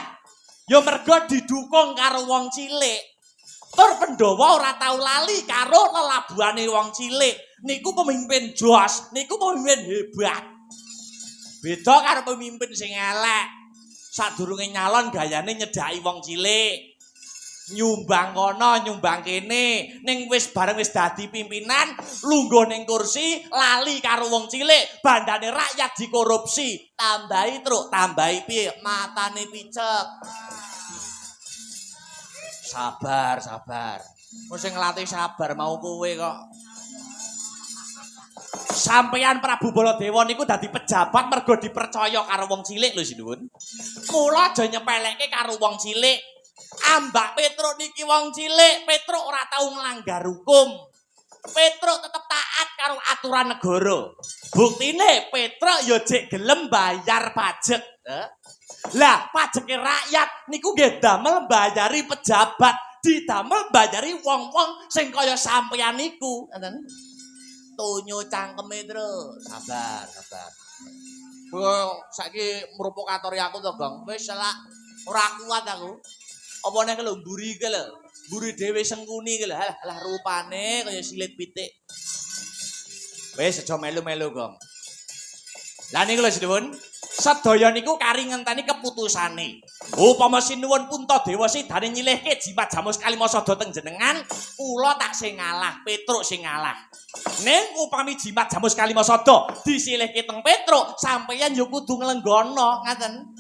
Ya mergo didukung karo wong cilik. Tur Pandhawa ora tau lali karo lelabuhane wong cilik. Niku pemimpin jos, niku pemimpin hebat. Beda karo pemimpin sing elek. Sadurunge nyalon gayane nyedhaki wong cilik. Nyumbang kono, nyumbang kene. Ning wis bareng wis dadi pimpinan, lungguh ning kursi, lali karo wong cilik, bandane rakyat dikorupsi. Tambahi truk, tambahi piye? Matane picek. Sabar, sabar. Wong sing nglatih sabar mau kowe kok. Sampeyan Prabu Baladewa niku dadi pejabat mergo dipercaya karo wong cilik lho sinuwun. Mula aja nyepeleke karo wong cilik. Ambak Petruk niki wong cilik, Petruk ora tau nglanggar hukum. Petruk tetep taat karo aturan negara. Buktine Petruk ya jek gelem bayar pajak. Lah pajake rakyat niku nggih damel mbayari pejabat, didamel mbayari wong-wong sing kaya sampeyan niku. Ngoten. Tonyo cangkeme terus. Sabar, sabar. Saiki merupokatori aku to, Gong. Wis selak ora kuat aku. Apa nek lho mburi iki lho. Mburi dhewe sengkuni iki lho. Lah rupane kaya silit pitik. Wis aja melu-melu, Gong. Lah niku lho sinuwun. Sedaya niku kari ngenteni keputusane. Upama sinuwun Puntadewa sidane nyilihke jimat Jamus Kalimasada teng jenengan, kula tak sing ngalah, Petruk sing ngalah. Ning upami jimat Jamus Kalimasada disilihke teng Petruk, sampeyan ya kudu nglenggono, ngaten.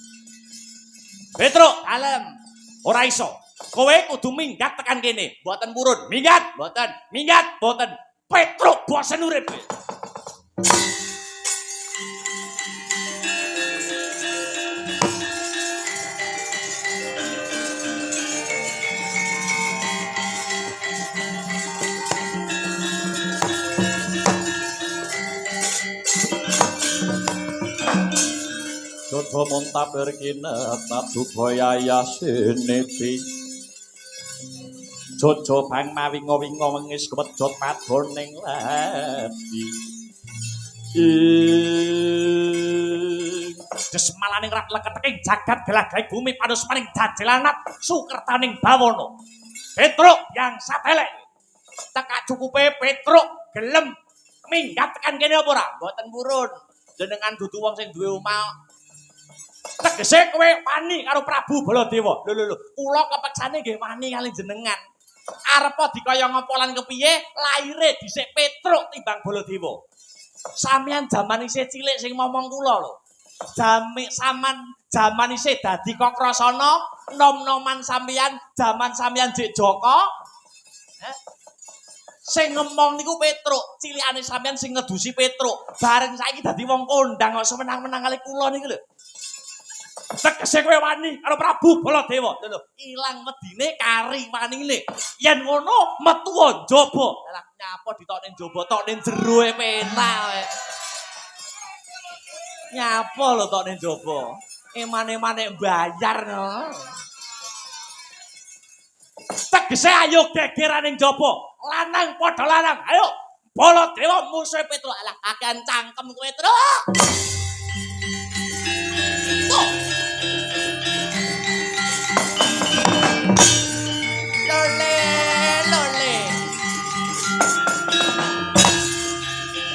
Petruk, kalem. Ora iso. Kowe kudu minggat tekan kene, mboten purun. Minggat, mboten. Minggat, mboten. Petruk bosen urip. Jodo montaber kinet nadu boyaya sinepi Jojo bang mawingo-wingo mengis kewedot madoning leti Desmalaning rak leketeking jagat gelagahe bumi padus maning dadelanat sukertaning bawana. Petruk yang satelek. Tekak cukupe Petruk gelem minggat tekan kene apa ora? Mboten purun. Jenengan dudu wong sing duwe omah. Tegese kowe wani karo Prabu Baladewa. Lho, kula kepeksane nggih wani kali jenengan. Arepa dikaya ngapa lan kepiye, laire dhisik Petruk timbang Baladewa. Sampeyan jaman isih cilik sing momong kula lho. Jaman isih dadi Kokrasana, nom-noman sampeyan jaman sampeyan jek Joko. Sing ngomong niku Petruk, cilikane sampeyan sing ngedusi Petruk. Bareng saiki dadi wong kondang kok semenang-menang kali kula niku lho. Tegese kowe wani karo Prabu Baladewa. Lho, ilang medine kari wanine. Yen ngono metu njaba. Lah nyapa ditok ning njaba, tok ning jero e penak kowe. Nyapa lho tok ning njaba. Emane-mane bayar no. Tegese ayo gegeran ning njaba. Lanang padha lanang. Ayo Baladewa musuh Petruk. Alah kakean cangkem kowe, Truk.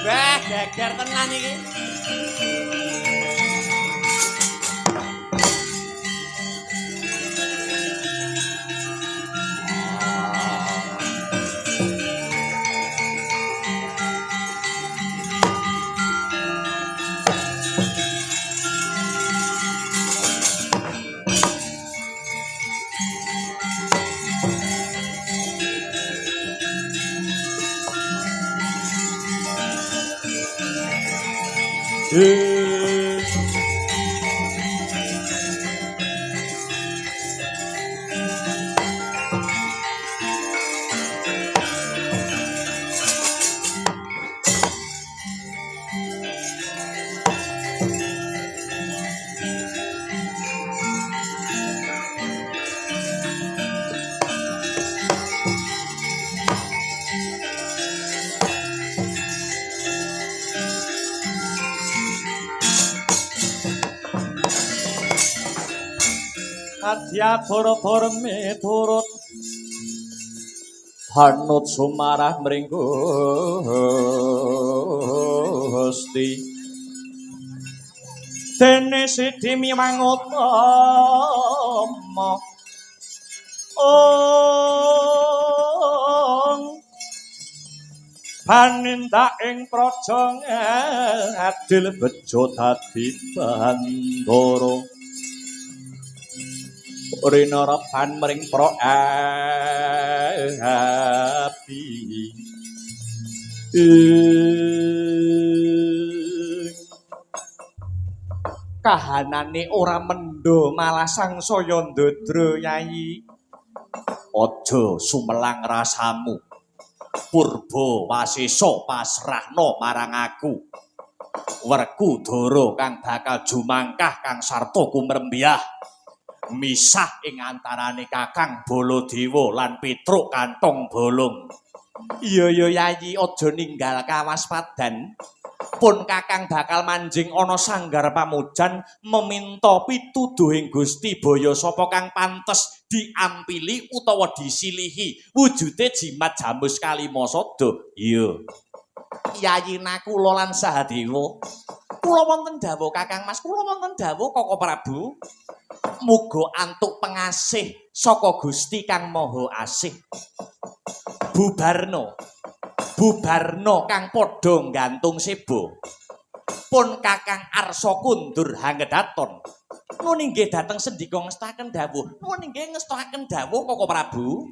Wah, geger tenan iki. Adyatur miturut Hanut sumarah mring Gusti dene sidi miwang utama panindak ing praja adil bejo dadi bandara rina repan mring pro api kahanane ora mendho malah sangsaya ndodro yayi aja sumelang rasamu purba wasesa pasrahna marang aku Werkudara kang bakal jumangkah kang sarta kumrembyah misah ing antarane Kakang Baladewa lan Petruk Kantong Bolong. Iya Yayi aja ninggal kawaspadan. Pun Kakang bakal manjing ana sanggar pamujan meminta pituduhing Gusti Baya sapa kang pantes diampili utawa disilihi. Wujude jimat Jamus Kalimasada. Iya. Yayi Nakula lan Sahadewa. Kula wonten dawuh Kakang Mas, kula wonten dawuh Koko Prabu. Muga antuk pengasih saka Gusti Kang Maha Asih. Bubarna kang padha nggantung sebo. Pun Kakang Arsa Kundur Hanggedaton. Nuwun inggih dhateng sendika ngestaken dawuh. Nuwun inggih ngestaken dawuh Koko Prabu.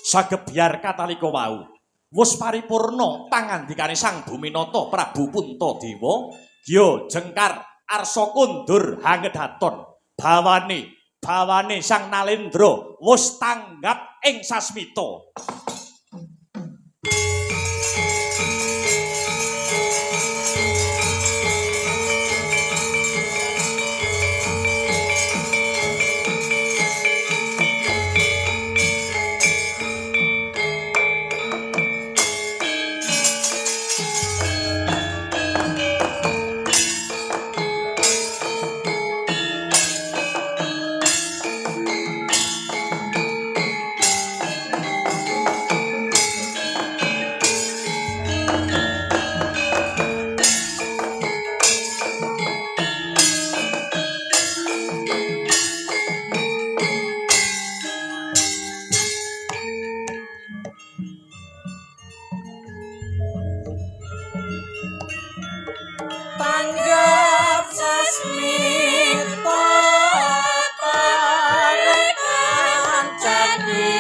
Sagebyar katalika wau wis paripurna pangandikane Sang Buminata Prabu Puntadewa, Gya Jengkar Arsa Kundur Hanggedaton. Bawane Sang Nalendra wis tanggap ing sasmita. Tanggap sasmita parekan jadi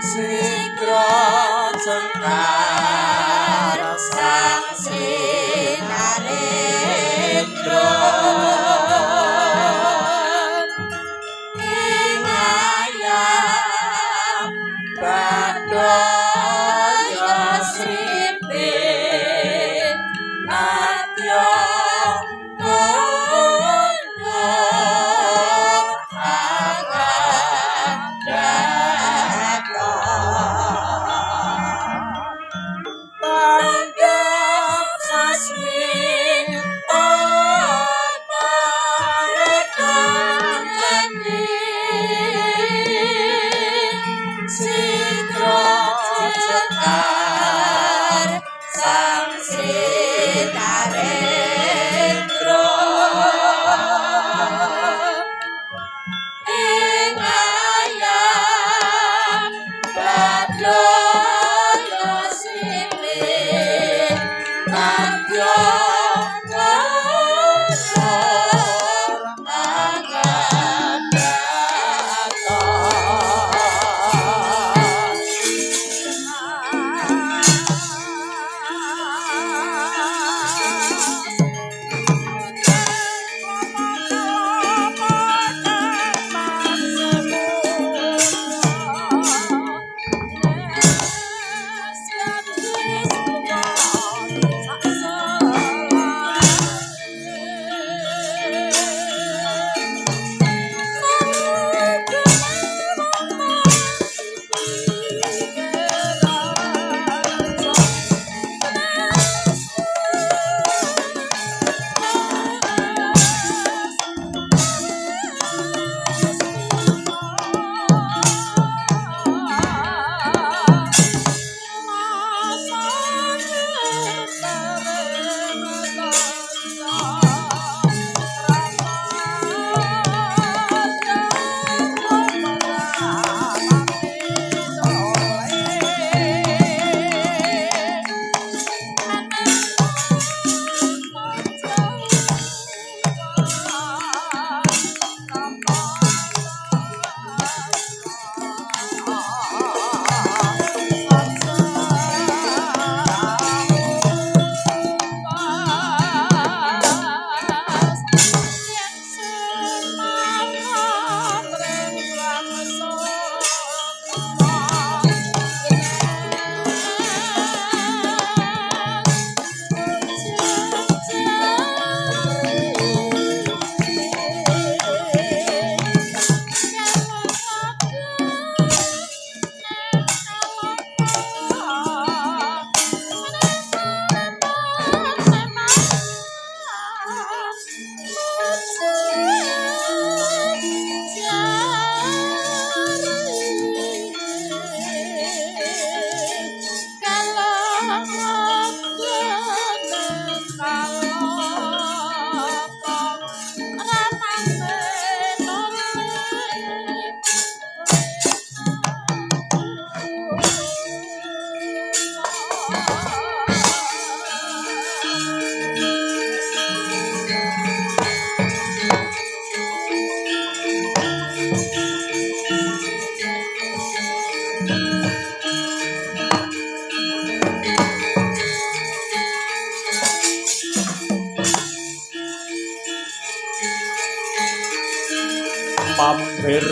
sigra jengkar sang sinarendra ing ayam badaya sripi Natya Kundur Hanggedaton tanggap sasmita parekan jadi sigra jengkar sang sinarendra ing ayam badaya sipit Mampir